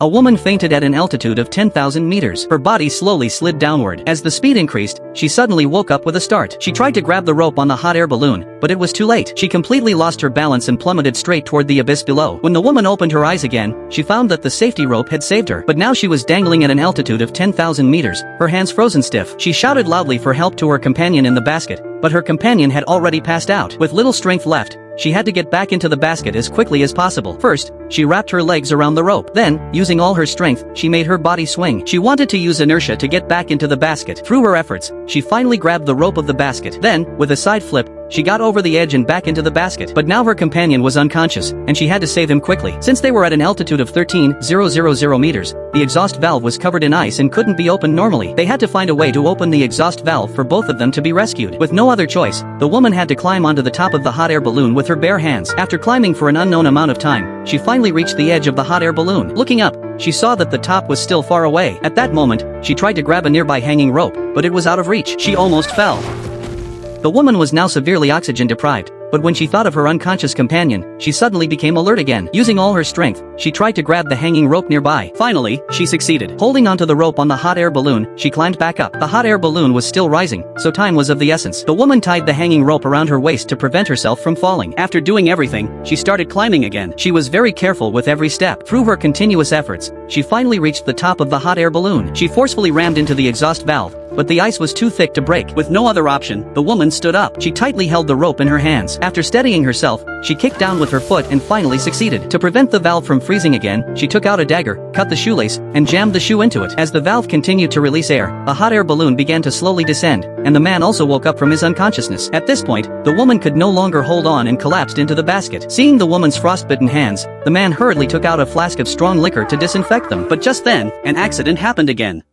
A woman fainted at an altitude of 10,000 meters. Her body slowly slid downward. As the speed increased, she suddenly woke up with a start. She tried to grab the rope on the hot air balloon, but it was too late. She completely lost her balance and plummeted straight toward the abyss below. When the woman opened her eyes again, she found that the safety rope had saved her. But now she was dangling at an altitude of 10,000 meters, her hands frozen stiff. She shouted loudly for help to her companion in the basket, but her companion had already passed out. With little strength left, she had to get back into the basket as quickly as possible. First, she wrapped her legs around the rope. Then, using all her strength, she made her body swing. She wanted to use inertia to get back into the basket. Through her efforts, she finally grabbed the rope of the basket. Then, with a side flip, she got over the edge and back into the basket. But now her companion was unconscious, and she had to save him quickly. Since they were at an altitude of 13,000 meters, the exhaust valve was covered in ice and couldn't be opened normally. They had to find a way to open the exhaust valve for both of them to be rescued. With no other choice, the woman had to climb onto the top of the hot air balloon with her bare hands. After climbing for an unknown amount of time, she finally reached the edge of the hot air balloon. Looking up, she saw that the top was still far away. At that moment, she tried to grab a nearby hanging rope, but it was out of reach. She almost fell. The woman was now severely oxygen deprived, but when she thought of her unconscious companion, she suddenly became alert again. Using all her strength, she tried to grab the hanging rope nearby. Finally, she succeeded. Holding onto the rope on the hot air balloon, she climbed back up. The hot air balloon was still rising, so time was of the essence. The woman tied the hanging rope around her waist to prevent herself from falling. After doing everything, she started climbing again. She was very careful with every step. Through her continuous efforts, she finally reached the top of the hot air balloon. She forcefully rammed into the exhaust valve, but the ice was too thick to break. With no other option, the woman stood up. She tightly held the rope in her hands. After steadying herself, she kicked down with her foot and finally succeeded. To prevent the valve from freezing again, she took out a dagger, cut the shoelace, and jammed the shoe into it. As the valve continued to release air, the hot air balloon began to slowly descend, and the man also woke up from his unconsciousness. At this point, the woman could no longer hold on and collapsed into the basket. Seeing the woman's frostbitten hands, the man hurriedly took out a flask of strong liquor to disinfect them. But just then, an accident happened again.